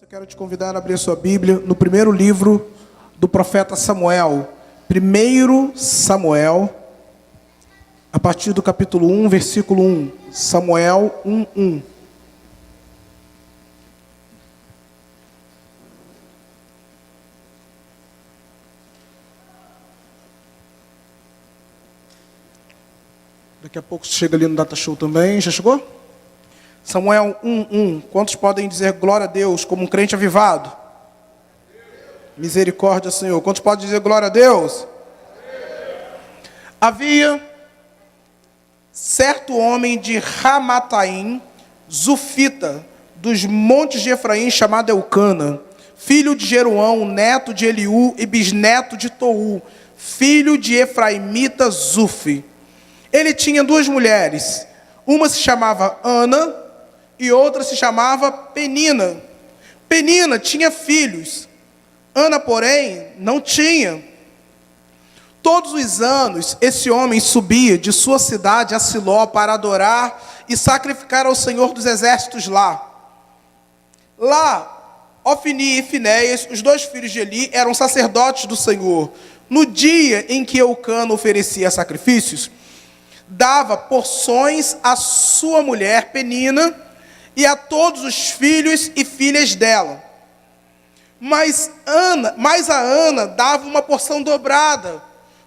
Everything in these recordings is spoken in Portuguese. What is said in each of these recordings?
Eu quero te convidar a abrir a sua Bíblia no primeiro livro do profeta Samuel. 1 Samuel, a partir do capítulo 1, versículo 1. Samuel 1:1. Daqui a pouco chega ali no Data Show também. Já chegou? Samuel 1:1. Quantos podem dizer glória a Deus como um crente avivado? Misericórdia, Senhor. Quantos podem dizer glória a Deus? Havia certo homem de Ramataim, Zufita, dos montes de Efraim, chamado Eucana, filho de Jeroão, neto de Eliú e bisneto de Tou, filho de Efraimita Zufi. Ele tinha duas mulheres, uma se chamava Ana e outra se chamava Penina. Penina tinha filhos, Ana, porém, não tinha. Todos os anos, esse homem subia de sua cidade a Siló para adorar e sacrificar ao Senhor dos exércitos lá. Lá, Ofni e Finéias, os dois filhos de Eli, eram sacerdotes do Senhor. No dia em que Eucana oferecia sacrifícios, dava porções à sua mulher Penina e a todos os filhos e filhas dela. Mas a Ana dava uma porção dobrada,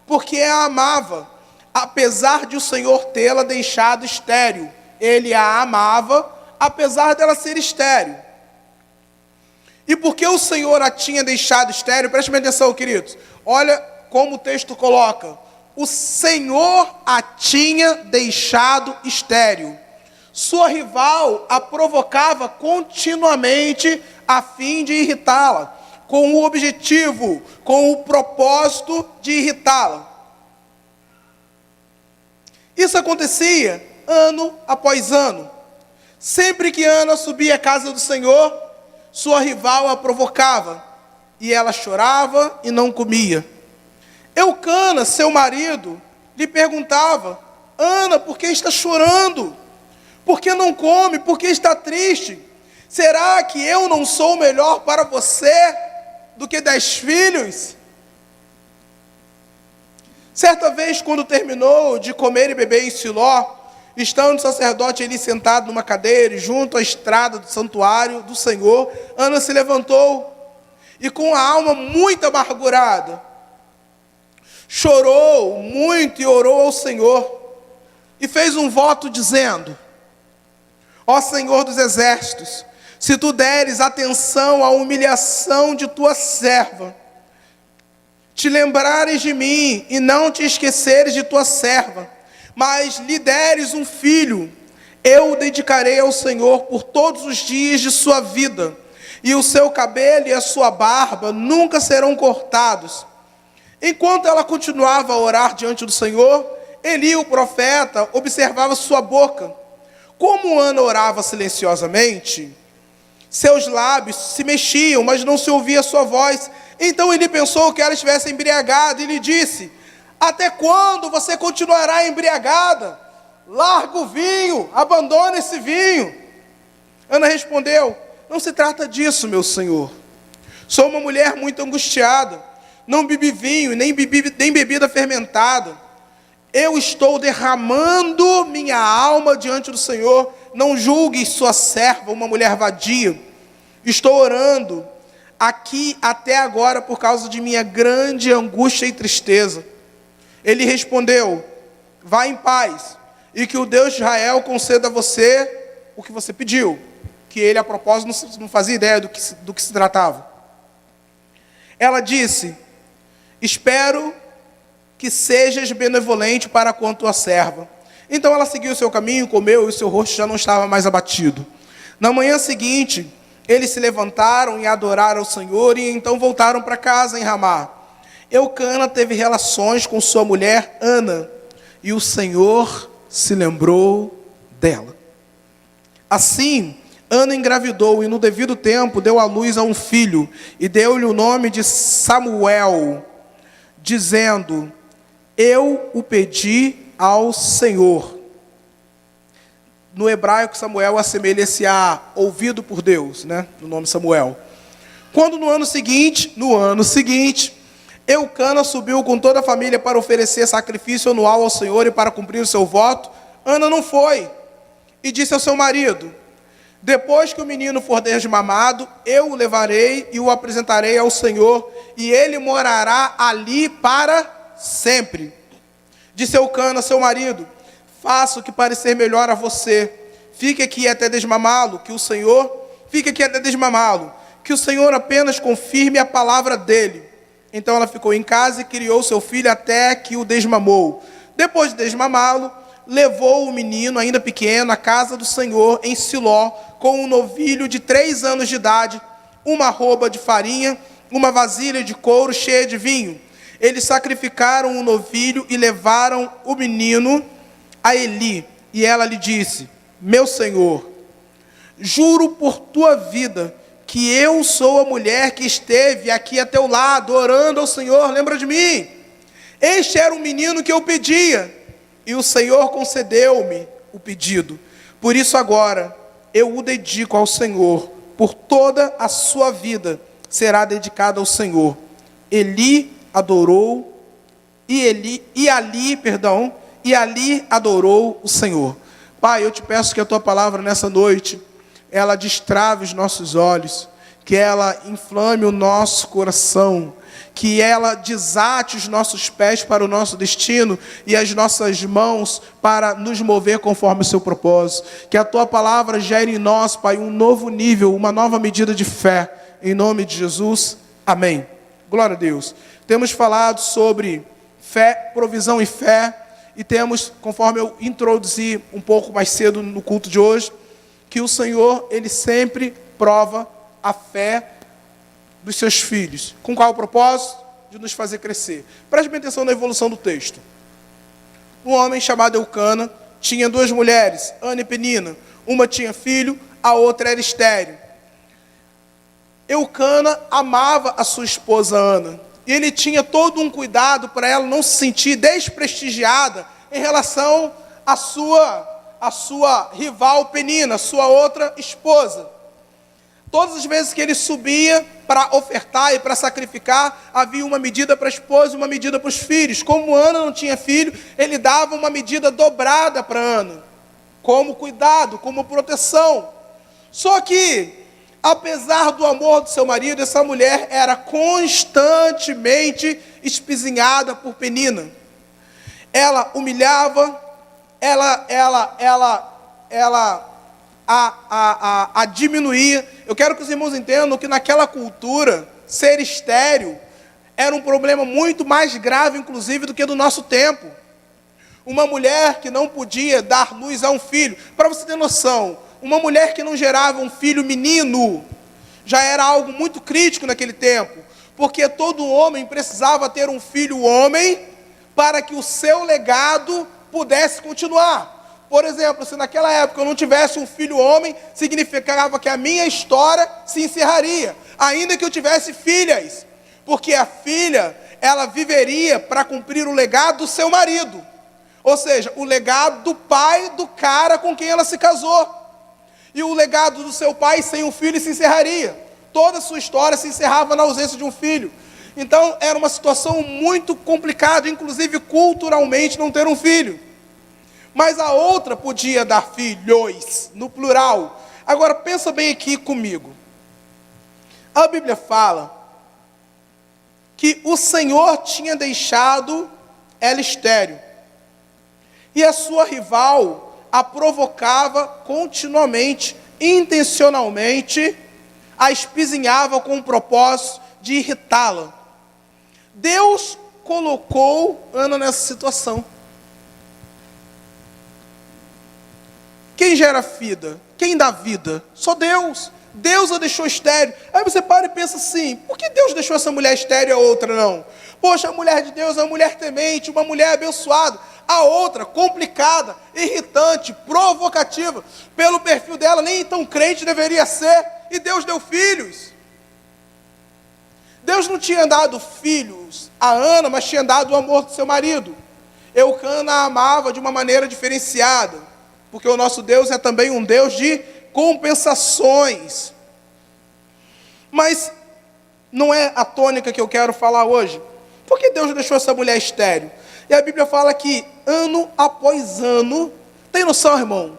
porque a amava, apesar de o Senhor tê-la deixado estéril. Ele a amava, apesar dela ser estéril. E porque o Senhor a tinha deixado estéril, preste atenção, queridos, olha como o texto coloca: o Senhor a tinha deixado estéril. Sua rival a provocava continuamente a fim de irritá-la, com o objetivo, com o propósito de irritá-la. Isso acontecia ano após ano. Sempre que Ana subia à casa do Senhor, sua rival a provocava, e ela chorava e não comia. Eucana, seu marido, lhe perguntava: Ana, por que está chorando? Por que não come? Por que está triste? Será que eu não sou melhor para você do que 10 filhos? Certa vez, quando terminou de comer e beber em Siló, estando o sacerdote ali sentado numa cadeira, junto à estrada do santuário do Senhor, Ana se levantou e, com a alma muito amargurada, chorou muito e orou ao Senhor, e fez um voto dizendo: ó Senhor dos exércitos, se tu deres atenção à humilhação de tua serva, te lembrares de mim e não te esqueceres de tua serva, mas lhe deres um filho, eu o dedicarei ao Senhor por todos os dias de sua vida, e o seu cabelo e a sua barba nunca serão cortados. Enquanto ela continuava a orar diante do Senhor, Eli, o profeta, observava sua boca. Como Ana orava silenciosamente, seus lábios se mexiam, mas não se ouvia sua voz. Então ele pensou que ela estivesse embriagada e lhe disse: até quando você continuará embriagada? Larga o vinho, abandona esse vinho. Ana respondeu: não se trata disso, meu senhor. Sou uma mulher muito angustiada. Não bebi vinho, nem bebida fermentada. Eu estou derramando minha alma diante do Senhor. Não julgue sua serva uma mulher vadia. Estou orando aqui até agora por causa de minha grande angústia e tristeza. Ele respondeu: vá em paz, e que o Deus de Israel conceda a você o que você pediu. Que ele, a propósito, não fazia ideia do que se tratava. Ela disse: espero que sejas benevolente para com a tua serva. Então ela seguiu o seu caminho, comeu, e o seu rosto já não estava mais abatido. Na manhã seguinte, eles se levantaram e adoraram ao Senhor, e então voltaram para casa em Ramá. Eucana teve relações com sua mulher Ana, e o Senhor se lembrou dela. Assim, Ana engravidou, e no devido tempo deu à luz a um filho, e deu-lhe o nome de Samuel, dizendo: eu o pedi ao Senhor. No hebraico, Samuel assemelha-se a ouvido por Deus, né? No nome Samuel. Quando no ano seguinte, Eucana subiu com toda a família para oferecer sacrifício anual ao Senhor e para cumprir o seu voto, Ana não foi. E disse ao seu marido: depois que o menino for desmamado, eu o levarei e o apresentarei ao Senhor, e ele morará ali para sempre. Disse Eucana, seu marido: faça o que parecer melhor a você. Fique aqui até desmamá-lo, que o Senhor apenas confirme a palavra dele. Então ela ficou em casa e criou seu filho até que o desmamou. Depois de desmamá-lo, levou o menino, ainda pequeno, à casa do Senhor em Siló, com um novilho de 3 anos de idade, uma arroba de farinha, uma vasilha de couro cheia de vinho. Eles sacrificaram o novilho e levaram o menino a Eli. E ela lhe disse: meu senhor, juro por tua vida que eu sou a mulher que esteve aqui a teu lado, orando ao Senhor, lembra de mim? Este era o menino que eu pedia, e o Senhor concedeu-me o pedido. Por isso agora eu o dedico ao Senhor, por toda a sua vida será dedicada ao Senhor. Eli adorou, e ali adorou o Senhor. Pai, eu te peço que a tua palavra nessa noite, ela destrave os nossos olhos, que ela inflame o nosso coração, que ela desate os nossos pés para o nosso destino e as nossas mãos para nos mover conforme o seu propósito. Que a tua palavra gere em nós, Pai, um novo nível, uma nova medida de fé. Em nome de Jesus, amém. Glória a Deus. Temos falado sobre fé, provisão e fé, e temos, conforme eu introduzi um pouco mais cedo no culto de hoje, que o Senhor, Ele sempre prova a fé dos seus filhos. Com qual propósito? De nos fazer crescer. Preste bem atenção na evolução do texto. Um homem chamado Eucana tinha 2 mulheres, Ana e Penina. Uma tinha filho, a outra era estéril. Eucana amava a sua esposa Ana. E ele tinha todo um cuidado para ela não se sentir desprestigiada em relação à sua rival Penina, sua outra esposa. Todas as vezes que ele subia para ofertar e para sacrificar, havia uma medida para a esposa e uma medida para os filhos. Como Ana não tinha filho, ele dava uma medida dobrada para Ana, como cuidado, como proteção. Só que, apesar do amor do seu marido, essa mulher era constantemente espizinhada por Penina. Ela humilhava, ela a diminuir. Eu quero que os irmãos entendam que naquela cultura, ser estéril era um problema muito mais grave, inclusive, do que do nosso tempo. Uma mulher que não podia dar luz a um filho. Para você ter noção, uma mulher que não gerava um filho menino, já era algo muito crítico naquele tempo. Porque todo homem precisava ter um filho homem, para que o seu legado pudesse continuar. Por exemplo, se naquela época eu não tivesse um filho homem, significava que a minha história se encerraria, ainda que eu tivesse filhas, porque a filha, ela viveria para cumprir o legado do seu marido, ou seja, o legado do pai do cara com quem ela se casou, e o legado do seu pai sem um filho se encerraria, toda a sua história se encerrava na ausência de um filho. Então era uma situação muito complicada, inclusive culturalmente, não ter um filho. Mas a outra podia dar filhos, no plural. Agora pensa bem aqui comigo. A Bíblia fala que o Senhor tinha deixado ela estéril. E a sua rival a provocava continuamente, intencionalmente, a espizinhava com o propósito de irritá-la. Deus colocou Ana nessa situação. Quem gera vida? Quem dá vida? Só Deus. Deus a deixou estéril. Aí você para e pensa assim, por que Deus deixou essa mulher estéril e a outra não? Poxa, a mulher de Deus é uma mulher temente, uma mulher abençoada. A outra, complicada, irritante, provocativa. Pelo perfil dela, nem tão crente deveria ser. E Deus deu filhos. Deus não tinha dado filhos a Ana, mas tinha dado o amor do seu marido. Eucana a amava de uma maneira diferenciada, porque o nosso Deus é também um Deus de compensações. Mas não é a tônica que eu quero falar hoje. Por que Deus deixou essa mulher estéril? E a Bíblia fala que ano após ano, tem noção, irmão?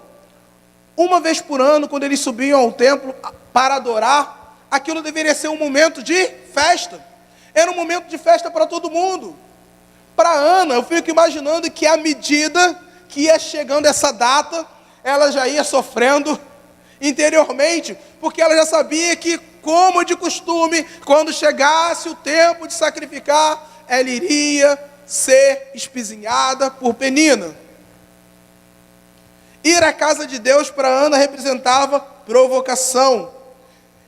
Uma vez por ano, quando eles subiam ao templo para adorar, aquilo deveria ser um momento de festa. Era um momento de festa para todo mundo. Para Ana, eu fico imaginando que à medida que ia chegando essa data, ela já ia sofrendo interiormente, porque ela já sabia que, como de costume, quando chegasse o tempo de sacrificar, ela iria ser espizinhada por Penina. Ir à casa de Deus para Ana representava provocação.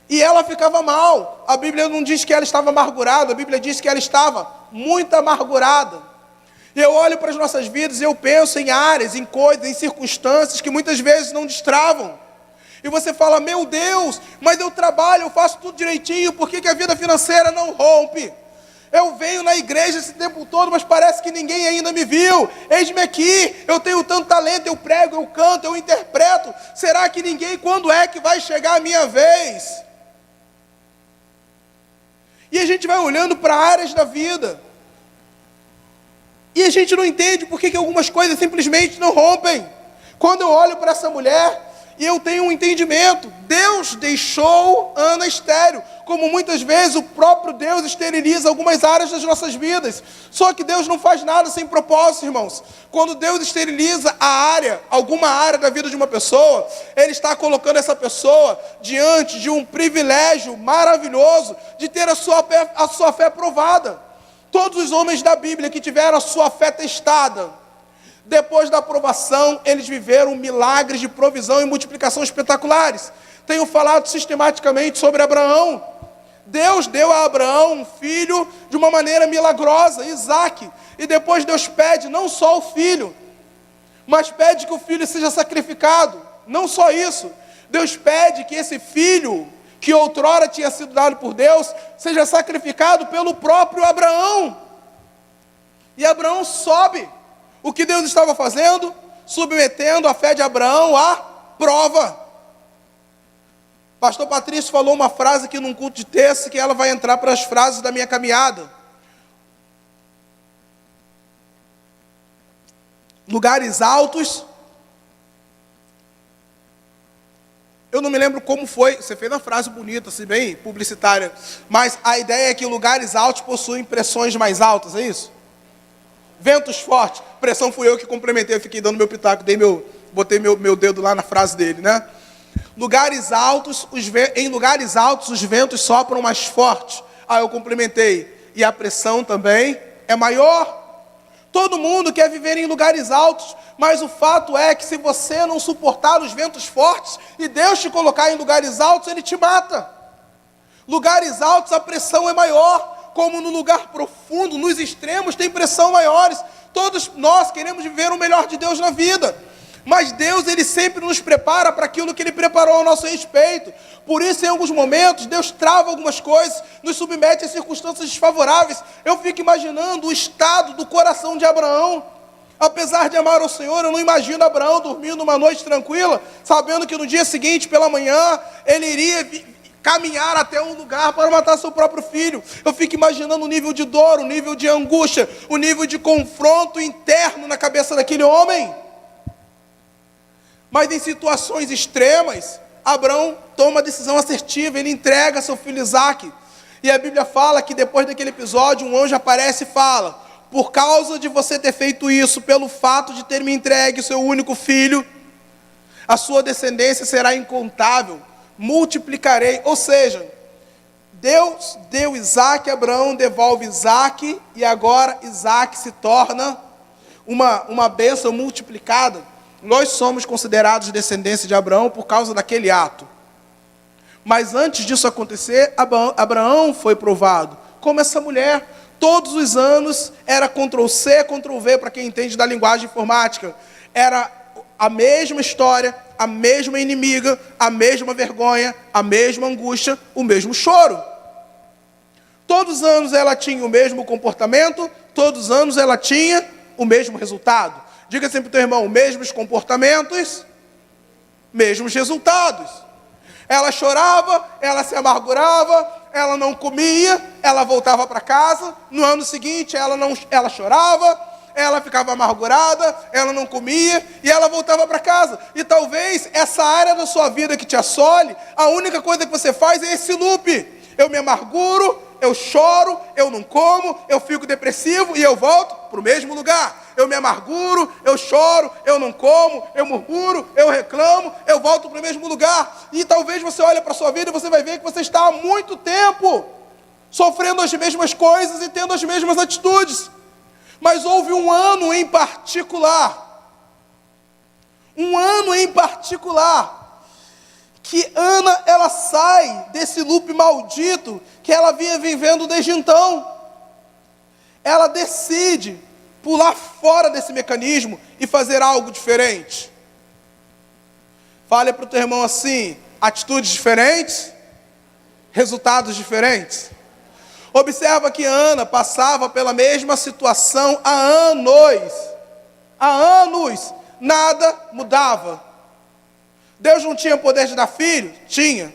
E ela ficava mal. A Bíblia não diz que ela estava amargurada, a Bíblia diz que ela estava muito amargurada. E eu olho para as nossas vidas e eu penso em áreas, em coisas, em circunstâncias que muitas vezes não destravam. E você fala, meu Deus, mas eu trabalho, eu faço tudo direitinho, por que a vida financeira não rompe? Eu venho na igreja esse tempo todo, mas parece que ninguém ainda me viu. Eis-me aqui, eu tenho tanto talento, eu prego, eu canto, eu interpreto. Será que ninguém, quando é que vai chegar a minha vez? E a gente vai olhando para áreas da vida. E a gente não entende por que algumas coisas simplesmente não rompem. Quando eu olho para essa mulher, e eu tenho um entendimento, Deus deixou Ana estéril, como muitas vezes o próprio Deus esteriliza algumas áreas das nossas vidas. Só que Deus não faz nada sem propósito, irmãos. Quando Deus esteriliza alguma área da vida de uma pessoa, Ele está colocando essa pessoa diante de um privilégio maravilhoso de ter a sua fé provada. Todos os homens da Bíblia que tiveram a sua fé testada, depois da aprovação, eles viveram milagres de provisão e multiplicação espetaculares. Tenho falado sistematicamente sobre Abraão. Deus deu a Abraão um filho de uma maneira milagrosa, Isaque. E depois Deus pede não só o filho, mas pede que o filho seja sacrificado. Não só isso, Deus pede que esse filho, que outrora tinha sido dado por Deus, seja sacrificado pelo próprio Abraão. E Abraão sobe. O que Deus estava fazendo? Submetendo a fé de Abraão à prova. Pastor Patrício falou uma frase aqui num culto de terça, que ela vai entrar para as frases da minha caminhada. Lugares altos. Eu não me lembro como foi, você fez uma frase bonita, assim, bem publicitária, mas a ideia é que lugares altos possuem pressões mais altas, é isso? Ventos fortes, pressão fui eu que complementei, eu fiquei dando meu pitaco, botei meu dedo lá na frase dele, né? Em lugares altos os ventos sopram mais forte. Eu complementei, e a pressão também é maior. Todo mundo quer viver em lugares altos, mas o fato é que se você não suportar os ventos fortes, e Deus te colocar em lugares altos, Ele te mata. Lugares altos a pressão é maior. Como no lugar profundo, nos extremos, tem pressão maiores. Todos nós queremos viver o melhor de Deus na vida. Mas Deus, Ele sempre nos prepara para aquilo que Ele preparou ao nosso respeito. Por isso, em alguns momentos, Deus trava algumas coisas, nos submete a circunstâncias desfavoráveis. Eu fico imaginando o estado do coração de Abraão. Apesar de amar o Senhor, eu não imagino Abraão dormindo uma noite tranquila, sabendo que no dia seguinte, pela manhã, ele iria caminhar até um lugar para matar seu próprio filho. Eu fico imaginando o nível de dor, o nível de angústia, o nível de confronto interno na cabeça daquele homem. Mas em situações extremas, Abraão toma a decisão assertiva, ele entrega seu filho Isaque. E a Bíblia fala que depois daquele episódio, um anjo aparece e fala: por causa de você ter feito isso, pelo fato de ter me entregue o seu único filho, a sua descendência será incontável. Multiplicarei, ou seja, Deus deu Isaque, Abraão devolve Isaque, e agora Isaque se torna uma bênção multiplicada. Nós somos considerados descendência de Abraão por causa daquele ato. Mas antes disso acontecer, Abraão foi provado, como essa mulher. Todos os anos era Ctrl+C, Ctrl+V, para quem entende da linguagem informática. Era a mesma história, a mesma inimiga, a mesma vergonha, a mesma angústia, o mesmo choro. Todos os anos ela tinha o mesmo comportamento, todos os anos ela tinha o mesmo resultado. Diga sempre para o teu irmão: mesmos comportamentos, mesmos resultados. Ela chorava, ela se amargurava, ela não comia, ela voltava para casa, no ano seguinte ela chorava, ela ficava amargurada, ela não comia e ela voltava para casa. E talvez essa área da sua vida que te assole, a única coisa que você faz é esse loop. Eu me amarguro, eu choro, eu não como, eu fico depressivo e eu volto para o mesmo lugar. Eu me amarguro, eu choro, eu não como, eu murmuro, eu reclamo, eu volto para o mesmo lugar. E talvez você olhe para a sua vida e você vai ver que você está há muito tempo sofrendo as mesmas coisas e tendo as mesmas atitudes. Mas houve um ano em particular, que Ana, ela sai desse loop maldito que ela vinha vivendo desde então. Ela decide pular fora desse mecanismo e fazer algo diferente. Fale para o teu irmão assim: atitudes diferentes, resultados diferentes. Observa que Ana passava pela mesma situação há anos. Há anos, nada mudava. Deus não tinha poder de dar filho? Tinha.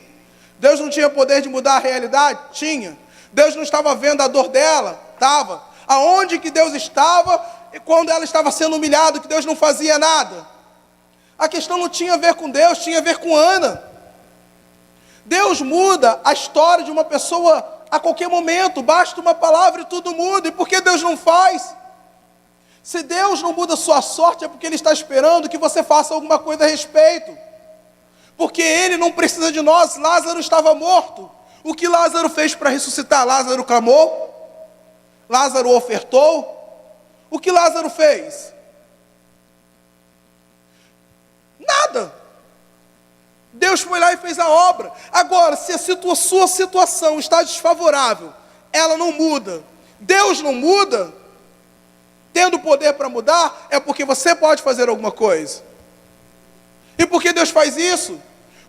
Deus não tinha poder de mudar a realidade? Tinha. Deus não estava vendo a dor dela? Estava. Aonde que Deus estava quando ela estava sendo humilhada, que Deus não fazia nada? A questão não tinha a ver com Deus, tinha a ver com Ana. Deus muda a história de uma pessoa a qualquer momento, basta uma palavra e tudo muda. E por que Deus não faz? Se Deus não muda a sua sorte, é porque Ele está esperando que você faça alguma coisa a respeito. Porque Ele não precisa de nós. Lázaro estava morto. O que Lázaro fez para ressuscitar? Lázaro clamou? Lázaro ofertou? O que Lázaro fez? Nada. Deus foi lá e fez a obra. Agora, se a sua situação está desfavorável, ela não muda, Deus não muda, tendo poder para mudar, é porque você pode fazer alguma coisa. E por que Deus faz isso?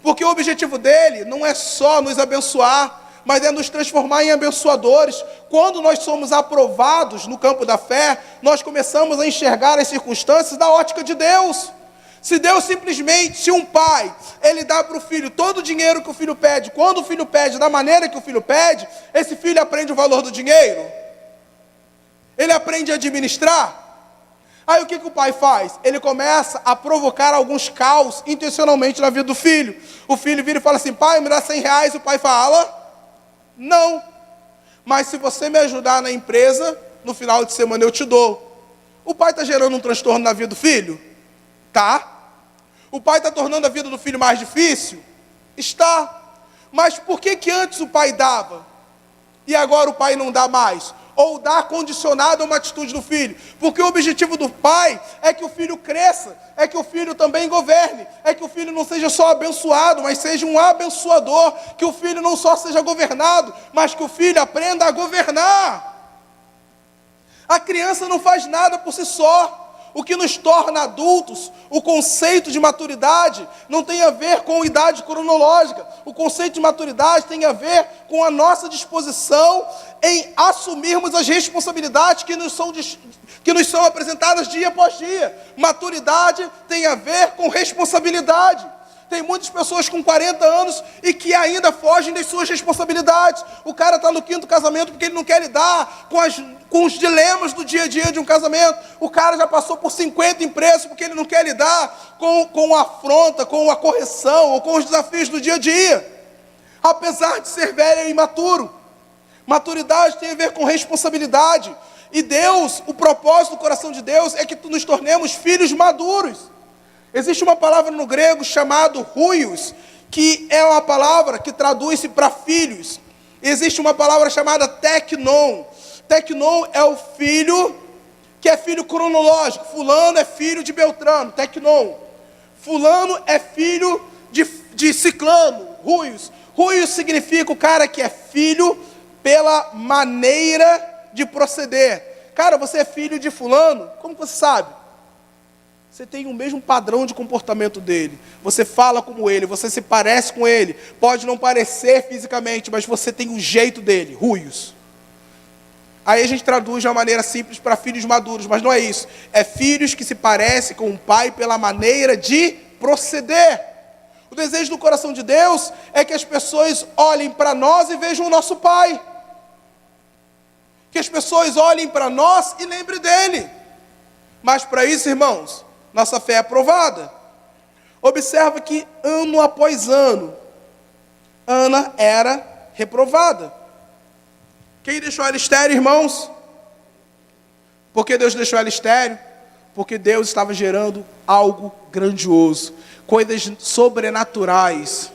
Porque o objetivo dele não é só nos abençoar, mas é nos transformar em abençoadores. Quando nós somos aprovados no campo da fé, nós começamos a enxergar as circunstâncias da ótica de Deus. Se Deus simplesmente, se um pai, ele dá para o filho todo o dinheiro que o filho pede, quando o filho pede da maneira que o filho pede, esse filho aprende o valor do dinheiro? Ele aprende a administrar? Aí o que o pai faz? Ele começa a provocar alguns caos intencionalmente na vida do filho. O filho vira e fala assim: pai, me dá 100 reais. O pai fala: não, mas se você me ajudar na empresa, no final de semana eu te dou. O pai está gerando um transtorno na vida do filho? Tá. O pai está tornando a vida do filho mais difícil? Está. Mas por que antes o pai dava e agora o pai não dá mais? Ou dá condicionado a uma atitude do filho? Porque o objetivo do pai é que o filho cresça, é que o filho também governe, é que o filho não seja só abençoado, mas seja um abençoador, que o filho não só seja governado, mas que o filho aprenda a governar. A criança não faz nada por si só. O que nos torna adultos, o conceito de maturidade, não tem a ver com idade cronológica. O conceito de maturidade tem a ver com a nossa disposição em assumirmos as responsabilidades que nos são apresentadas dia após dia. Maturidade tem a ver com responsabilidade. Tem muitas pessoas com 40 anos e que ainda fogem das suas responsabilidades. O cara está no 5º casamento porque ele não quer lidar com os dilemas do dia a dia de um casamento. O cara já passou por 50 empresas porque ele não quer lidar com a afronta, com a correção ou com os desafios do dia a dia. Apesar de ser velho e imaturo. Maturidade tem a ver com responsabilidade. E Deus, o propósito do coração de Deus é que nos tornemos filhos maduros. Existe uma palavra no grego chamada huios, que é uma palavra que traduz-se para filhos. Existe uma palavra chamada teknon. Teknon é o filho que é filho cronológico. Fulano é filho de Beltrano, teknon. Fulano é filho de Ciclano, huios. Huios significa o cara que é filho pela maneira de proceder. Cara, você é filho de fulano, como você sabe? Você tem o mesmo padrão de comportamento dele. Você fala como ele, você se parece com ele. Pode não parecer fisicamente, mas você tem o jeito dele, ruios. Aí a gente traduz de uma maneira simples para filhos maduros, mas não é isso. É filhos que se parecem com o pai pela maneira de proceder. O desejo do coração de Deus é que as pessoas olhem para nós e vejam o nosso Pai. Que as pessoas olhem para nós e lembrem dele. Mas para isso, irmãos, nossa fé é provada. Observa que ano após ano, Ana era reprovada. Quem deixou ela estéril, irmãos? Por que Deus deixou ela estéril? Porque Deus estava gerando algo grandioso. Coisas sobrenaturais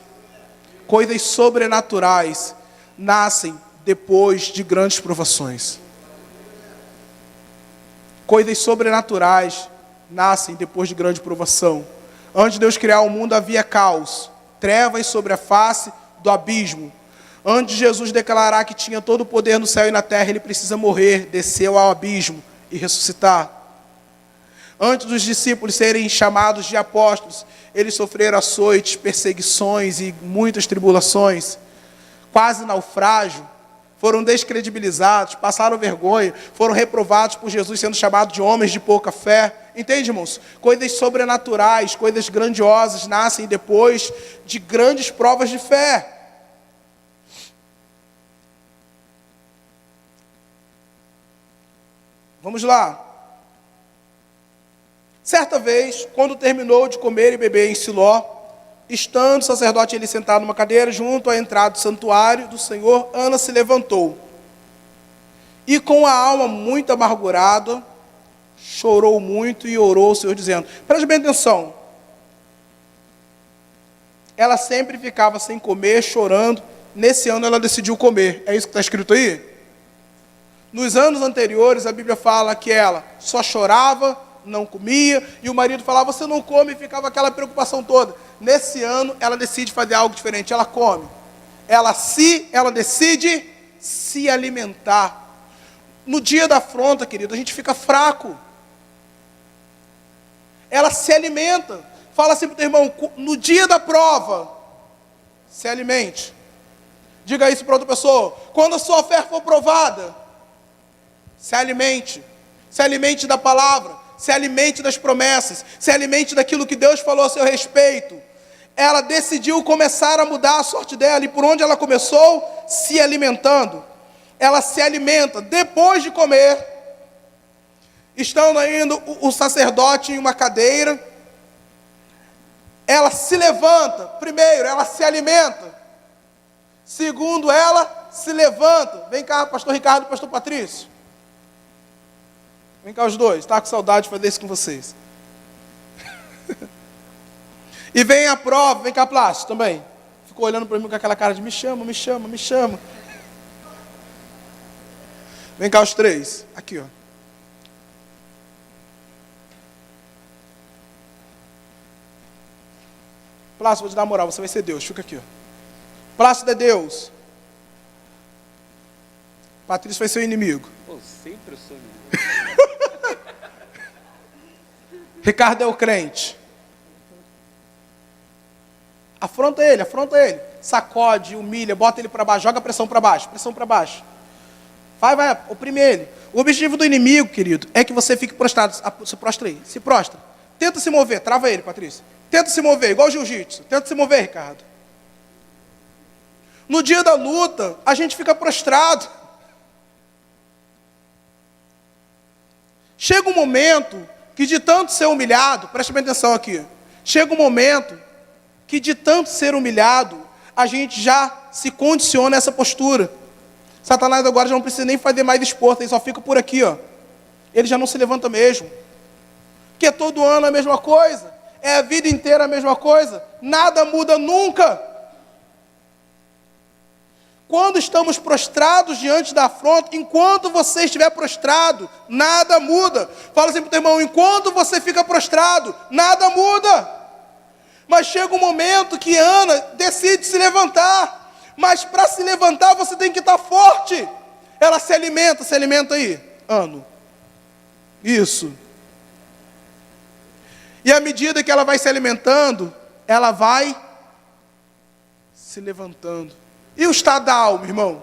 nascem depois de grandes provações. Coisas sobrenaturais nascem depois de grande provação. Antes de Deus criar o mundo havia caos, trevas sobre a face do abismo. Antes de Jesus declarar que tinha todo o poder no céu e na terra, ele precisa morrer, descer ao abismo e ressuscitar. Antes dos discípulos serem chamados de apóstolos, eles sofreram açoites, perseguições e muitas tribulações, quase naufrágio, foram descredibilizados, passaram vergonha, foram reprovados por Jesus, sendo chamados de homens de pouca fé. Entende, irmãos? Coisas sobrenaturais, coisas grandiosas nascem depois de grandes provas de fé. Vamos lá. Certa vez, quando terminou de comer e beber em Siló, estando o sacerdote ali sentado numa cadeira, junto à entrada do santuário do Senhor, Ana se levantou. E com a alma muito amargurada, chorou muito e orou ao Senhor, dizendo... Preste bem atenção. Ela sempre ficava sem comer, chorando. Nesse ano ela decidiu comer. É isso que está escrito aí? Nos anos anteriores, a Bíblia fala que ela só chorava, não comia, e o marido falava, você não come, e ficava aquela preocupação toda. Nesse ano, ela decide fazer algo diferente, ela come. Ela decide se alimentar. No dia da afronta, querido, a gente fica fraco. Ela se alimenta. Fala assim para o teu irmão, no dia da prova, se alimente. Diga isso para outra pessoa. Quando a sua fé for provada, se alimente. Se alimente da palavra. Se alimente das promessas, se alimente daquilo que Deus falou a seu respeito. Ela decidiu começar a mudar a sorte dela, e por onde ela começou? Se alimentando. Ela se alimenta, depois de comer, estando ainda o sacerdote em uma cadeira, ela se levanta. Primeiro, ela se alimenta. Segundo, ela se levanta. Vem cá, pastor Ricardo e pastor Patrício. Vem cá os dois, está com saudade de fazer isso com vocês. E vem a prova, vem cá Plástico também. Ficou olhando para mim com aquela cara de me chama, me chama, me chama. Vem cá os três, aqui ó. Plástico, vou te dar uma moral, você vai ser Deus, fica aqui ó. Plástico é Deus. Patrício vai ser o inimigo. Pô, sempre eu sou inimigo. Ricardo é o crente. Afronta ele. Sacode, humilha, bota ele para baixo, joga a pressão para baixo, Vai, oprime ele. O objetivo do inimigo, querido, é que você fique prostrado. Se prostra aí, se prostra. Tenta se mover, trava ele, Patrícia. Tenta se mover, igual jiu-jitsu. Tenta se mover, Ricardo. No dia da luta, a gente fica prostrado. Chega um momento que de tanto ser humilhado, preste bem atenção aqui, chega um momento que de tanto ser humilhado, a gente já se condiciona a essa postura. Satanás agora já não precisa nem fazer mais esforço, ele só fica por aqui, ó. Ele já não se levanta mesmo. Porque todo ano a mesma coisa, é a vida inteira a mesma coisa, nada muda nunca. Quando estamos prostrados diante da afronta, enquanto você estiver prostrado, nada muda. Fala assim para o teu irmão, enquanto você fica prostrado, nada muda. Mas chega um momento que Ana decide se levantar. Mas para se levantar você tem que estar forte. Ela se alimenta aí. Ano. Isso. E à medida que ela vai se alimentando, ela vai se levantando. E o estado da alma, irmão?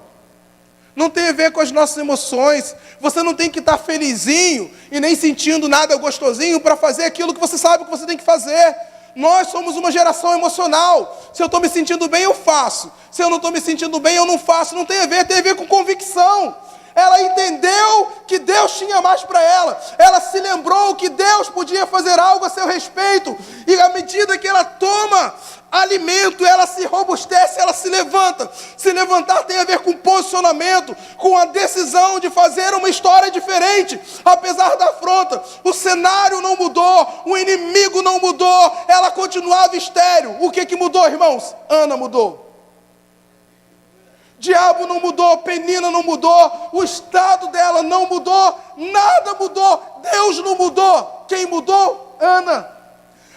Não tem a ver com as nossas emoções. Você não tem que estar felizinho e nem sentindo nada gostosinho para fazer aquilo que você sabe que você tem que fazer. Nós somos uma geração emocional. Se eu estou me sentindo bem, eu faço. Se eu não estou me sentindo bem, eu não faço. Não tem a ver com convicção. Ela entendeu que Deus tinha mais para ela. Ela se lembrou que Deus podia fazer algo a seu respeito. E à medida que ela toma alimento, ela se robustece, ela se levanta. Se levantar tem a ver com posicionamento, com a decisão de fazer uma história diferente. Apesar da afronta, o cenário não mudou, o inimigo não mudou, ela continuava estéril. O que mudou, irmãos? Ana mudou. Diabo não mudou, Penina não mudou, o estado dela não mudou, nada mudou, Deus não mudou. Quem mudou? Ana.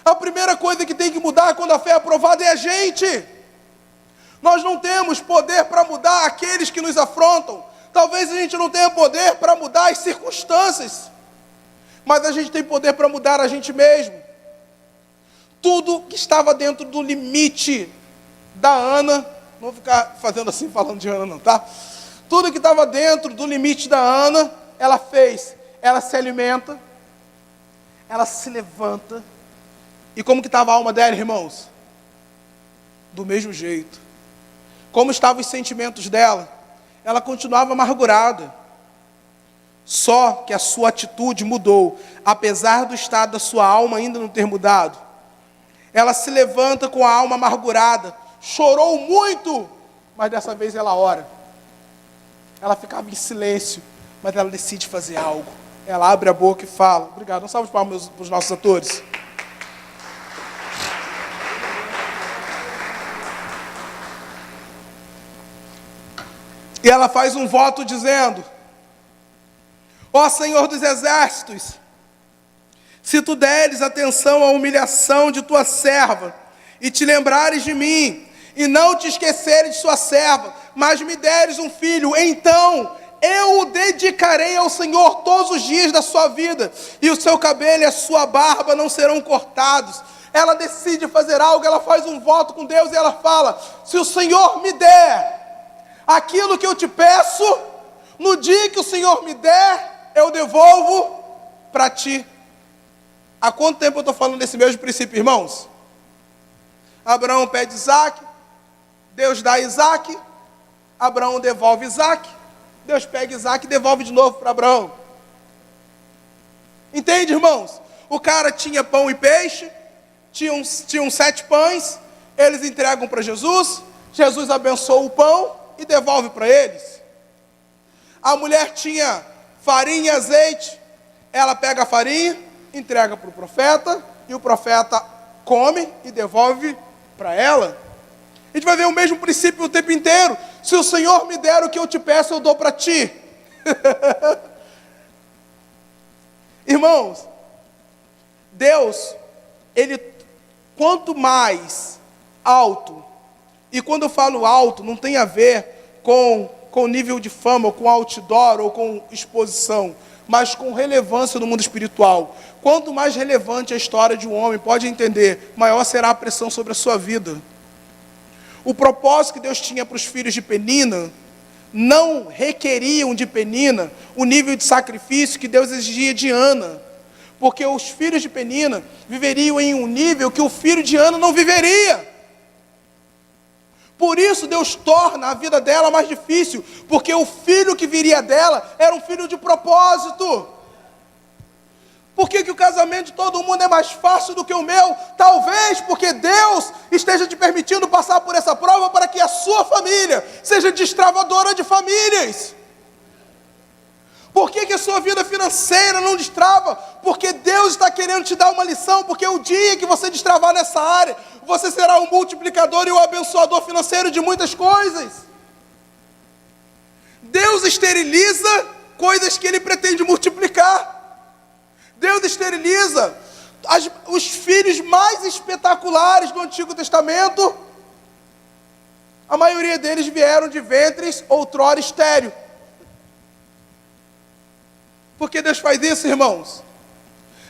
A primeira coisa que tem que mudar quando a fé é aprovada é a gente. Nós não temos poder para mudar aqueles que nos afrontam. Talvez a gente não tenha poder para mudar as circunstâncias, mas a gente tem poder para mudar a gente mesmo. Tudo que estava dentro do limite da Ana, não vou ficar fazendo assim, falando de Ana não, tá? Tudo que estava dentro do limite da Ana, ela fez. Ela se alimenta, ela se levanta. E como que estava a alma dela, irmãos? Do mesmo jeito. Como estavam os sentimentos dela? Ela continuava amargurada. Só que a sua atitude mudou, apesar do estado da sua alma ainda não ter mudado. Ela se levanta com a alma amargurada. Chorou muito, mas dessa vez ela ora. Ela ficava em silêncio, mas ela decide fazer algo. Ela abre a boca e fala. Obrigado, um salve de palmas para os nossos atores. E ela faz um voto dizendo: ó Senhor dos exércitos, se tu deres atenção à humilhação de tua serva, e te lembrares de mim, e não te esqueceres de sua serva, mas me deres um filho, então eu o dedicarei ao Senhor todos os dias da sua vida, e o seu cabelo e a sua barba não serão cortados. Ela decide fazer algo, ela faz um voto com Deus, e ela fala: se o Senhor me der aquilo que eu te peço, no dia que o Senhor me der, eu devolvo para ti. Há quanto tempo eu estou falando desse mesmo princípio, irmãos? Abraão pede Isaac, Deus dá Isaac, Abraão devolve Isaac, Deus pega Isaac e devolve de novo para Abraão. Entende, irmãos? O cara tinha pão e peixe, tinham 7 pães, eles entregam para Jesus, Jesus abençoa o pão e devolve para eles. A mulher tinha farinha e azeite, ela pega a farinha, entrega para o profeta, e o profeta come e devolve para ela. A gente vai ver o mesmo princípio o tempo inteiro. Se o Senhor me der o que eu te peço, eu dou para ti. Irmãos, Deus, Ele, quanto mais alto, e quando eu falo alto, não tem a ver com nível de fama, ou com outdoor, ou com exposição, mas com relevância no mundo espiritual. Quanto mais relevante a história de um homem, pode entender, maior será a pressão sobre a sua vida. O propósito que Deus tinha para os filhos de Penina não requeriam de Penina o nível de sacrifício que Deus exigia de Ana, porque os filhos de Penina viveriam em um nível que o filho de Ana não viveria. Por isso Deus torna a vida dela mais difícil, porque o filho que viria dela era um filho de propósito. Por que o casamento de todo mundo é mais fácil do que o meu? Talvez porque Deus esteja te permitindo passar por essa prova para que a sua família seja destravadora de famílias. Por que a sua vida financeira não destrava? Porque Deus está querendo te dar uma lição, porque o dia que você destravar nessa área, você será um multiplicador e um abençoador financeiro de muitas coisas. Deus esteriliza coisas que Ele pretende multiplicar. Deus esteriliza os filhos mais espetaculares do Antigo Testamento. A maioria deles vieram de ventres outrora estéril. Por que Deus faz isso, irmãos?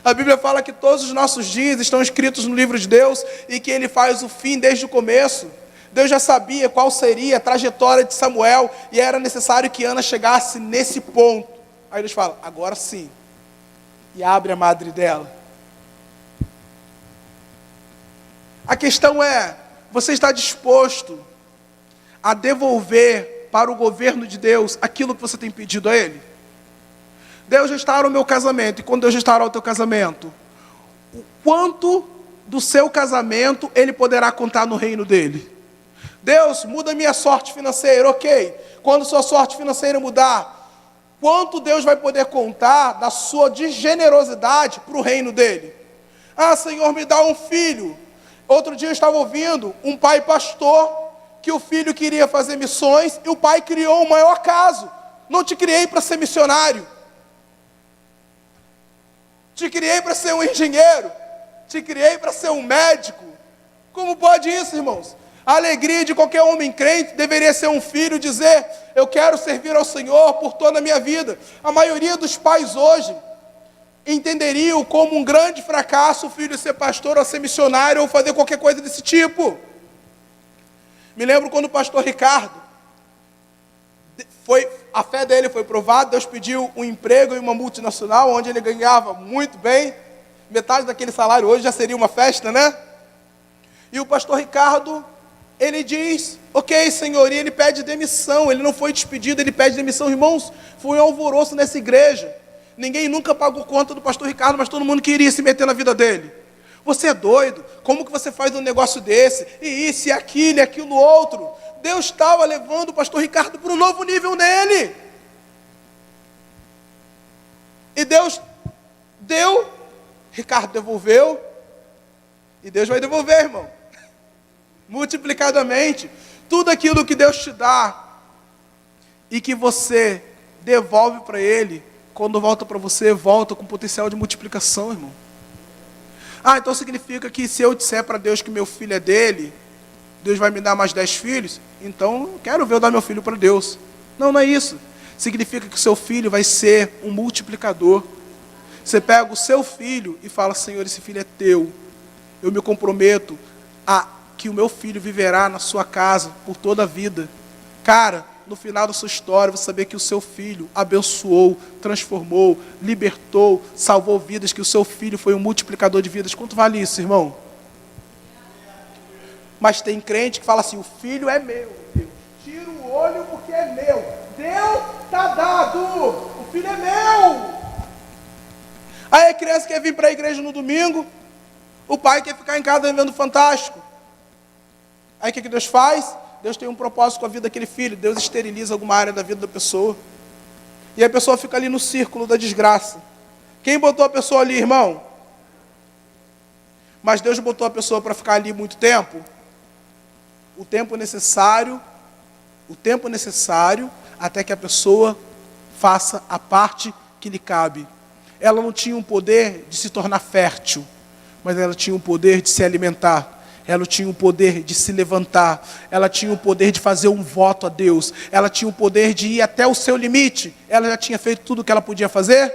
A Bíblia fala que todos os nossos dias estão escritos no livro de Deus e que Ele faz o fim desde o começo. Deus já sabia qual seria a trajetória de Samuel e era necessário que Ana chegasse nesse ponto. Aí Deus fala, agora sim. E abre a madre dela. A questão é, você está disposto a devolver para o governo de Deus aquilo que você tem pedido a Ele? Deus restaura o meu casamento, e quando Deus restaurar o teu casamento, o quanto do seu casamento Ele poderá contar no reino dEle? Deus, muda a minha sorte financeira, ok. Quando sua sorte financeira mudar, quanto Deus vai poder contar da sua generosidade para o reino dEle? Ah, Senhor, me dá um filho. Outro dia eu estava ouvindo um pai pastor, que o filho queria fazer missões, e o pai criou o maior caso. Não te criei para ser missionário. Te criei para ser um engenheiro. Te criei para ser um médico. Como pode isso, irmãos? A alegria de qualquer homem crente deveria ser um filho dizer: eu quero servir ao Senhor por toda a minha vida. A maioria dos pais hoje entenderiam como um grande fracasso o filho ser pastor ou ser missionário ou fazer qualquer coisa desse tipo. Me lembro quando o pastor Ricardo, a fé dele foi provada, Deus pediu um emprego em uma multinacional, onde ele ganhava muito bem, metade daquele salário hoje já seria uma festa, né? E o pastor Ricardo, ele diz: ok, Senhor, e ele pede demissão. Ele não foi despedido, ele pede demissão. Irmãos, foi um alvoroço nessa igreja. Ninguém nunca pagou conta do pastor Ricardo, mas todo mundo queria se meter na vida dele. Você é doido? Como que você faz um negócio desse? E isso, e aquilo outro. Deus estava levando o pastor Ricardo para um novo nível nele. E Deus deu, Ricardo devolveu, e Deus vai devolver, irmão, multiplicadamente. Tudo aquilo que Deus te dá e que você devolve para Ele, quando volta para você, volta com potencial de multiplicação, irmão. Ah, então significa que se eu disser para Deus que meu filho é dele, Deus vai me dar mais 10 filhos? Então eu quero ver eu dar meu filho para Deus. Não, não é isso. Significa que o seu filho vai ser um multiplicador. Você pega o seu filho e fala: Senhor, esse filho é teu. Eu me comprometo a que o meu filho viverá na sua casa por toda a vida. Cara, no final da sua história, você saber que o seu filho abençoou, transformou, libertou, salvou vidas, que o seu filho foi um multiplicador de vidas. Quanto vale isso, irmão? Mas tem crente que fala assim: o filho é meu, Deus tira o olho porque é meu. Deus está dado, o filho é meu. Aí a criança quer vir para a igreja no domingo, o pai quer ficar em casa vendo Fantástico. Aí o que Deus faz? Deus tem um propósito com a vida daquele filho. Deus esteriliza alguma área da vida da pessoa. E a pessoa fica ali no círculo da desgraça. Quem botou a pessoa ali, irmão? Mas Deus botou a pessoa para ficar ali muito tempo. O tempo necessário até que a pessoa faça a parte que lhe cabe. Ela não tinha o poder de se tornar fértil, mas ela tinha o poder de se alimentar. Ela tinha o poder de se levantar. Ela tinha o poder de fazer um voto a Deus. Ela tinha o poder de ir até o seu limite. Ela já tinha feito tudo o que ela podia fazer.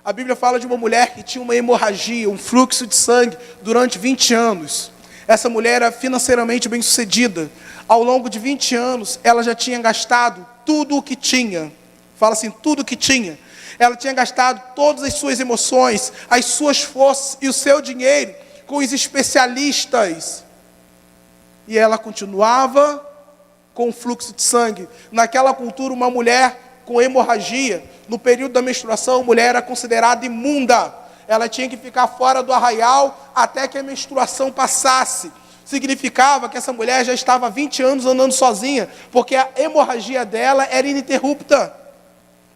A Bíblia fala de uma mulher que tinha uma hemorragia, um fluxo de sangue durante 20 anos. Essa mulher era financeiramente bem-sucedida. Ao longo de 20 anos, ela já tinha gastado tudo o que tinha. Fala assim, tudo o que tinha. Ela tinha gastado todas as suas emoções, as suas forças e o seu dinheiro com os especialistas. E ela continuava com o fluxo de sangue. Naquela cultura, uma mulher com hemorragia, no período da menstruação, a mulher era considerada imunda. Ela tinha que ficar fora do arraial até que a menstruação passasse. Significava que essa mulher já estava há 20 anos andando sozinha, porque a hemorragia dela era ininterrupta.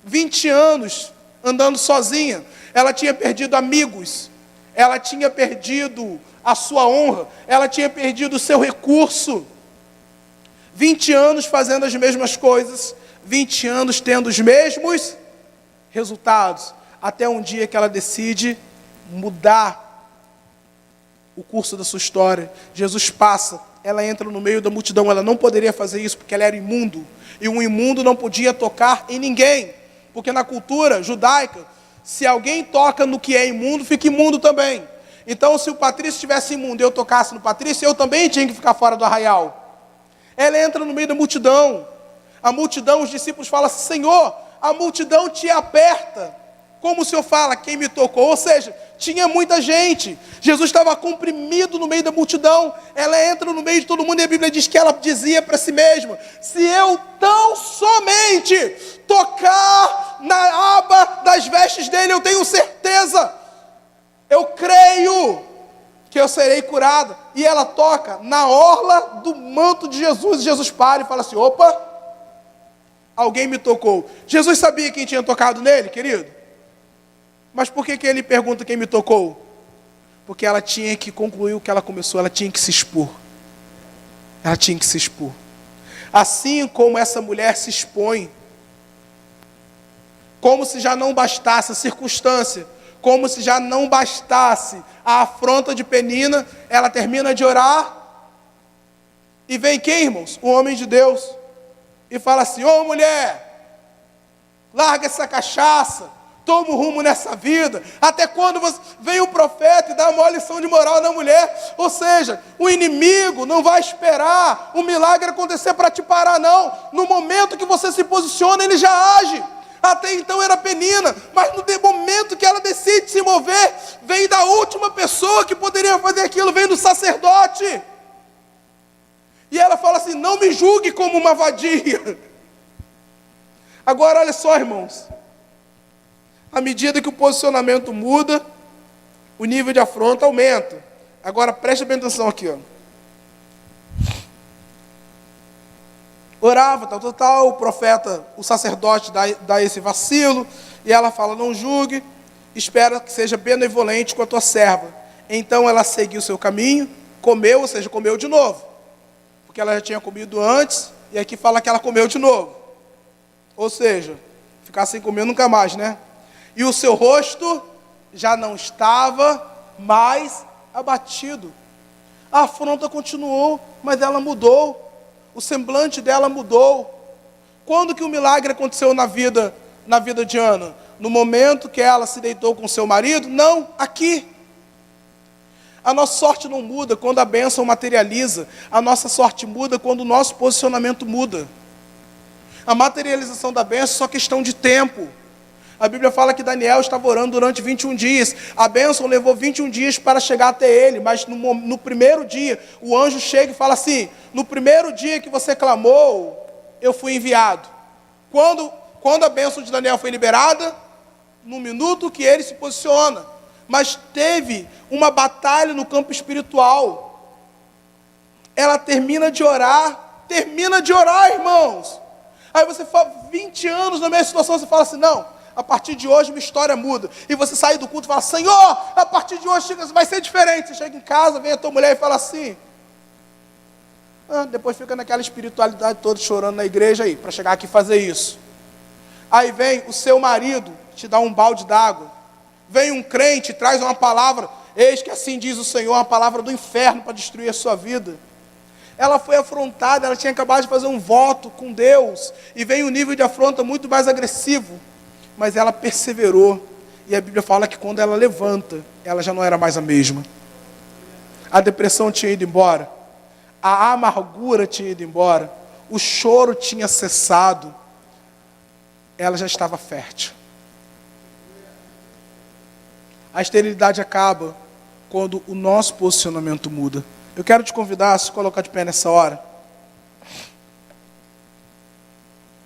20 anos andando sozinha. Ela tinha perdido amigos. Ela tinha perdido a sua honra. Ela tinha perdido o seu recurso. 20 anos fazendo as mesmas coisas. 20 anos tendo os mesmos resultados. Até um dia que ela decide mudar o curso da sua história. Jesus passa, ela entra no meio da multidão. Ela não poderia fazer isso porque ela era imundo. E um imundo não podia tocar em ninguém. Porque na cultura judaica, se alguém toca no que é imundo, fica imundo também. Então, se o Patrício estivesse imundo e eu tocasse no Patrício, eu também tinha que ficar fora do arraial. Ela entra no meio da multidão. A multidão, os discípulos falam assim: Senhor, a multidão te aperta. Como o Senhor fala, quem me tocou? Ou seja, tinha muita gente. Jesus estava comprimido no meio da multidão. Ela entra no meio de todo mundo e a Bíblia diz que ela dizia para si mesma: se eu tão somente tocar na aba das vestes dele, eu tenho certeza, eu creio que eu serei curada. E ela toca na orla do manto de Jesus. E Jesus para e fala assim: opa, alguém me tocou. Jesus sabia quem tinha tocado nele, querido? Mas por que ele pergunta quem me tocou? Porque ela tinha que concluir o que ela começou, ela tinha que se expor. Ela tinha que se expor. Assim como essa mulher se expõe, como se já não bastasse a circunstância, como se já não bastasse a afronta de Penina, ela termina de orar, e vem quem, irmãos? O homem de Deus, e fala assim: ô mulher, larga essa cachaça, toma um rumo nessa vida. Até quando vem o profeta e dá uma lição de moral na mulher? Ou seja, o inimigo não vai esperar o milagre acontecer para te parar, não. No momento que você se posiciona, ele já age. Até então era Penina, mas no momento que ela decide se mover, vem da última pessoa que poderia fazer aquilo, vem do sacerdote. E ela fala assim: não me julgue como uma vadia. Agora olha só, irmãos, à medida que o posicionamento muda, o nível de afronta aumenta. Agora preste bem atenção aqui, ó. Orava, tal, o profeta, o sacerdote dá esse vacilo, e ela fala: não julgue, espera que seja benevolente com a tua serva. Então ela seguiu o seu caminho, comeu, ou seja, comeu de novo, porque ela já tinha comido antes, e aqui fala que ela comeu de novo. Ou seja, ficar sem comer nunca mais, né? E o seu rosto já não estava mais abatido. A afronta continuou, mas ela mudou. O semblante dela mudou. Quando que o milagre aconteceu na vida de Ana? No momento que ela se deitou com seu marido? Não, aqui. A nossa sorte não muda quando a bênção materializa. A nossa sorte muda quando o nosso posicionamento muda. A materialização da bênção é só questão de tempo. A Bíblia fala que Daniel estava orando durante 21 dias. A bênção levou 21 dias para chegar até ele. Mas no primeiro dia, o anjo chega e fala assim: no primeiro dia que você clamou, eu fui enviado. Quando a bênção de Daniel foi liberada? No minuto que ele se posiciona. Mas teve uma batalha no campo espiritual. Ela termina de orar, irmãos. Aí você fala: 20 anos na mesma situação, você fala assim: não, a partir de hoje minha história muda. E você sai do culto e fala: Senhor, a partir de hoje vai ser diferente. Você chega em casa, vem a tua mulher e fala assim. Depois fica naquela espiritualidade toda, chorando na igreja aí, para chegar aqui e fazer isso. Aí vem o seu marido, te dá um balde d'água. Vem um crente, traz uma palavra: eis que assim diz o Senhor, uma palavra do inferno para destruir a sua vida. Ela foi afrontada, ela tinha acabado de fazer um voto com Deus, e vem um nível de afronta muito mais agressivo. Mas ela perseverou, e a Bíblia fala que quando ela levanta, ela já não era mais a mesma. A depressão tinha ido embora, a amargura tinha ido embora, o choro tinha cessado, ela já estava fértil. A esterilidade acaba quando o nosso posicionamento muda. Eu quero te convidar a se colocar de pé nessa hora.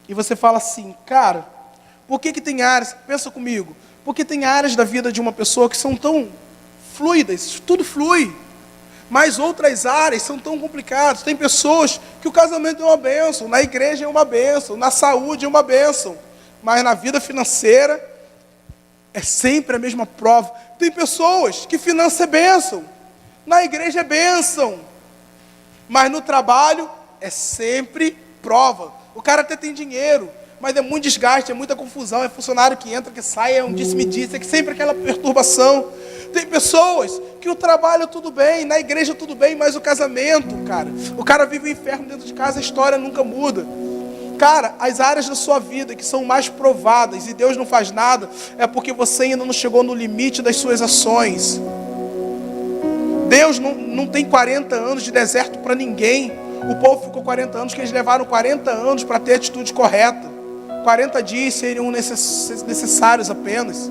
E você fala assim: cara, por que tem áreas, pensa comigo, porque tem áreas da vida de uma pessoa que são tão fluidas, tudo flui, mas outras áreas são tão complicadas. Tem pessoas que o casamento é uma bênção, na igreja é uma bênção, na saúde é uma bênção, mas na vida financeira é sempre a mesma prova. Tem pessoas que finança é bênção, na igreja é bênção, mas no trabalho é sempre prova. O cara até tem dinheiro, mas é muito desgaste, é muita confusão, é funcionário que entra, que sai, é um disse-me-disse, é sempre aquela perturbação. Tem pessoas que o trabalho tudo bem, na igreja tudo bem, mas o casamento, cara, o cara vive o inferno dentro de casa, a história nunca muda. Cara, as áreas da sua vida que são mais provadas e Deus não faz nada, é porque você ainda não chegou no limite das suas ações. Deus não tem 40 anos de deserto para ninguém. O povo ficou 40 anos, que eles levaram 40 anos para ter a atitude correta. 40 dias seriam necessários apenas.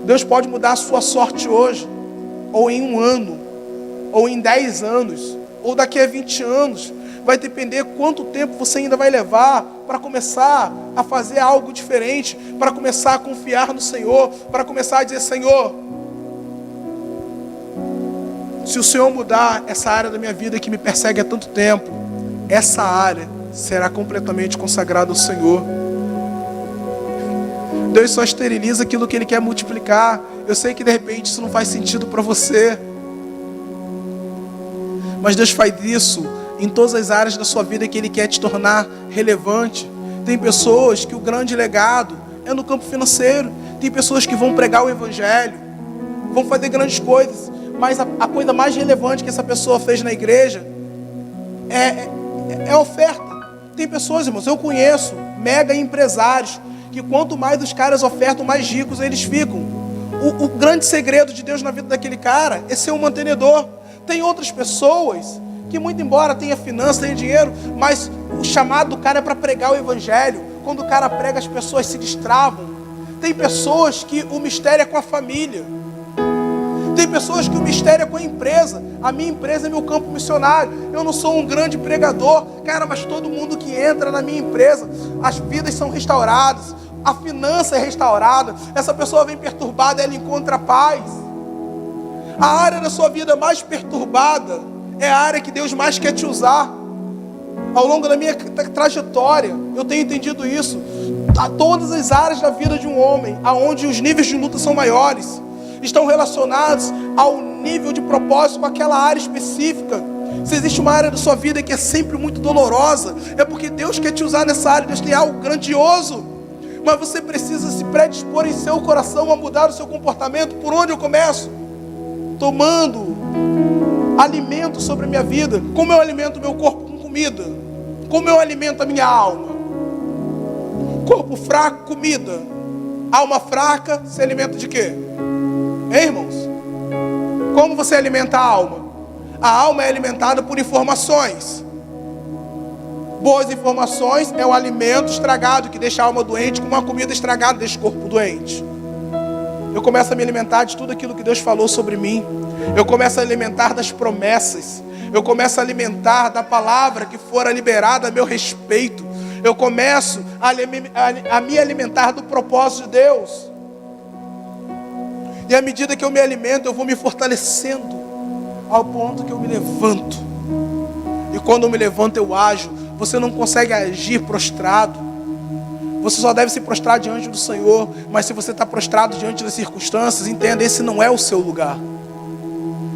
Deus pode mudar a sua sorte hoje, ou em 1 ano, ou em 10 anos, ou daqui a 20 anos. Vai depender quanto tempo você ainda vai levar para começar a fazer algo diferente, para começar a confiar no Senhor, para começar a dizer: Senhor, se o Senhor mudar essa área da minha vida que me persegue há tanto tempo, essa área será completamente consagrada ao Senhor. Deus só esteriliza aquilo que Ele quer multiplicar. Eu sei que de repente isso não faz sentido para você, mas Deus faz isso em todas as áreas da sua vida que Ele quer te tornar relevante. Tem pessoas que o grande legado é no campo financeiro. Tem pessoas que vão pregar o Evangelho, vão fazer grandes coisas, mas a coisa mais relevante que essa pessoa fez na igreja é a oferta. Tem pessoas, irmãos, eu conheço mega empresários que quanto mais os caras ofertam, mais ricos eles ficam. O grande segredo de Deus na vida daquele cara é ser um mantenedor. Tem outras pessoas que, muito embora tenha finança, tenha dinheiro, mas o chamado do cara é para pregar o Evangelho. Quando o cara prega, as pessoas se destravam. Tem pessoas que o mistério é com a família. Tem pessoas que o mistério é com a empresa. A minha empresa é meu campo missionário. Eu não sou um grande pregador, cara, mas todo mundo que entra na minha empresa, as vidas são restauradas, a finança é restaurada. Essa pessoa vem perturbada, ela encontra paz. A área da sua vida mais perturbada é a área que Deus mais quer te usar. Ao longo da minha trajetória, eu tenho entendido isso. A todas as áreas da vida de um homem, aonde os níveis de luta são maiores, estão relacionados ao nível de propósito com aquela área específica. Se existe uma área da sua vida que é sempre muito dolorosa, é porque Deus quer te usar nessa área. Deus tem algo grandioso, mas você precisa se predispor em seu coração a mudar o seu comportamento. Por onde eu começo? Tomando alimento sobre a minha vida. Como eu alimento o meu corpo com comida? Como eu alimento a minha alma? Corpo fraco, comida. Alma fraca, se alimenta de quê? Hein, irmãos? Como você alimenta a alma? A alma é alimentada por informações. Boas informações é o alimento estragado que deixa a alma doente, como uma comida estragada deixa o corpo doente. Eu começo a me alimentar de tudo aquilo que Deus falou sobre mim. Eu começo a alimentar das promessas. Eu começo a alimentar da palavra que fora liberada a meu respeito. Eu começo a me alimentar do propósito de Deus. E à medida que eu me alimento, eu vou me fortalecendo ao ponto que eu me levanto. E quando eu me levanto, eu ajo. Você não consegue agir prostrado. Você só deve se prostrar diante do Senhor. Mas se você está prostrado diante das circunstâncias, entenda, esse não é o seu lugar.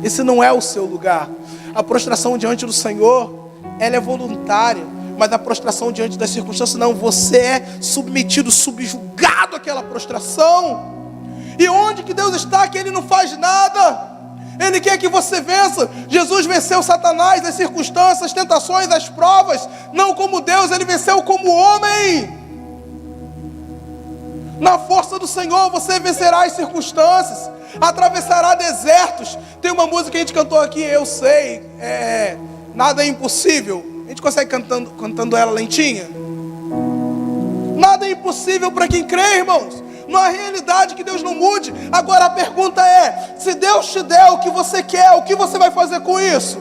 Esse não é o seu lugar. A prostração diante do Senhor, ela é voluntária. Mas a prostração diante das circunstâncias, não. Você é submetido, subjugado àquela prostração. E onde que Deus está, que Ele não faz nada? Ele quer que você vença. Jesus venceu Satanás, as circunstâncias, as tentações, as provas. Não como Deus, Ele venceu como homem. Na força do Senhor você vencerá as circunstâncias, atravessará desertos. Tem uma música que a gente cantou aqui, eu sei, nada é impossível. A gente consegue cantando ela lentinha? Nada é impossível para quem crê, irmãos. Não há realidade que Deus não mude. Agora a pergunta é: se Deus te der o que você quer, o que você vai fazer com isso?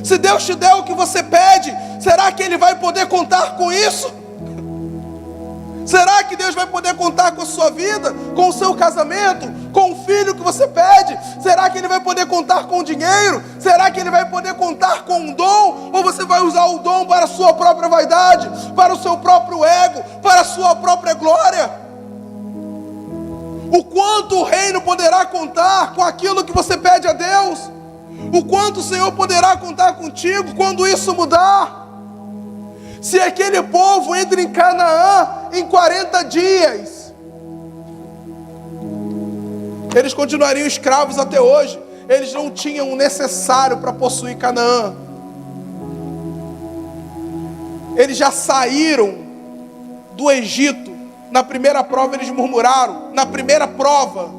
Se Deus te der o que você pede, será que Ele vai poder contar com isso? Será que Deus vai poder contar com a sua vida, com o seu casamento, com o filho que você pede? Será que Ele vai poder contar com o dinheiro? Será que Ele vai poder contar com um dom? Ou você vai usar o dom para a sua própria vaidade, para o seu próprio ego, para a sua própria glória? O quanto o reino poderá contar com aquilo que você pede a Deus? O quanto o Senhor poderá contar contigo quando isso mudar? Se aquele povo entra em Canaã em 40 dias, eles continuariam escravos até hoje. Eles não tinham o necessário para possuir Canaã. Eles já saíram do Egito. Na primeira prova eles murmuraram. Na primeira prova,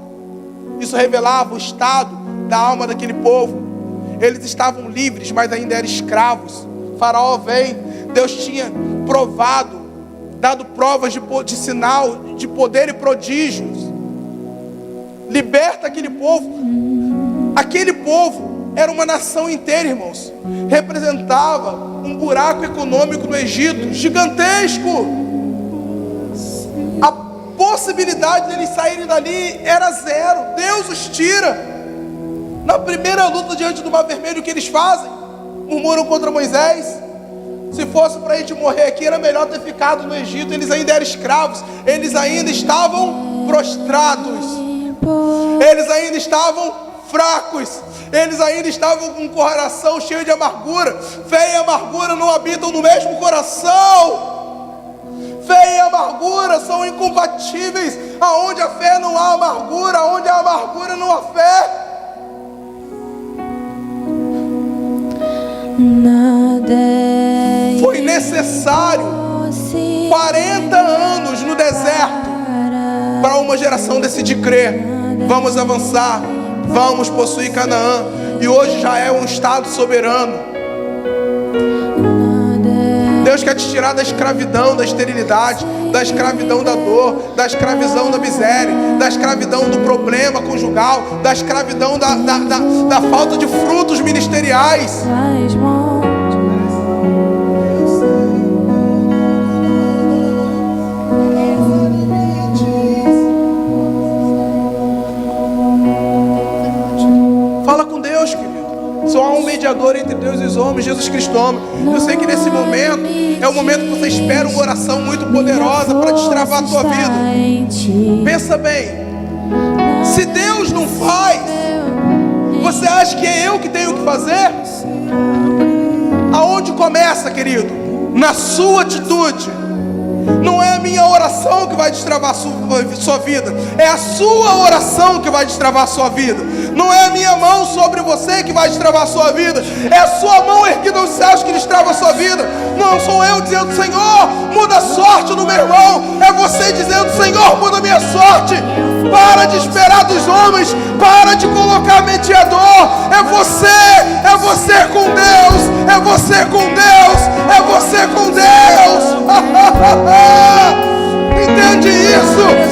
isso revelava o estado da alma daquele povo. Eles estavam livres, mas ainda eram escravos. Faraó vem. Deus tinha provado, dado provas de sinal, de poder e prodígios. liberta aquele povo. Aquele povo era uma nação inteira, irmãos. Representava um buraco econômico no Egito gigantesco. A possibilidade deles saírem dali era zero. Deus os tira. Na primeira luta diante do Mar Vermelho, o que eles fazem? Murmuram contra Moisés. Se fosse para a gente morrer aqui, era melhor ter ficado no Egito. Eles ainda eram escravos. Eles ainda estavam prostrados. Eles ainda estavam fracos. Eles ainda estavam com um coração cheio de amargura. Fé e amargura não habitam no mesmo coração. Fé e amargura são incompatíveis. Aonde a fé não há amargura, aonde há amargura não há fé. Foi necessário 40 anos no deserto para uma geração decidir crer. Vamos avançar, vamos possuir Canaã. E hoje já é um estado soberano. Deus quer te tirar da escravidão, da esterilidade, da escravidão da dor, da escravidão da miséria, da escravidão do problema conjugal, da escravidão da falta de frutos ministeriais. Fala com Deus, querido. Só há um mediador entre Deus e os homens, Jesus Cristo homem. Eu sei que nesse momento é o momento que você espera uma oração muito poderosa para destravar a tua vida. Pensa bem, se Deus não faz, você acha que é eu que tenho que fazer? Aonde começa, querido? Na sua atitude. Não é a minha oração que vai destravar a sua vida, é a sua oração que vai destravar a sua vida. Não é a minha mão sobre você que vai destravar a sua vida, é a sua mão erguida aos céus que destrava a sua vida. Não sou eu dizendo, Senhor, muda a sorte do meu irmão. É você dizendo, Senhor, muda a minha sorte. Para de esperar dos homens, para de colocar mediador. É você com Deus, é você com Deus, é você com Deus. Entende isso?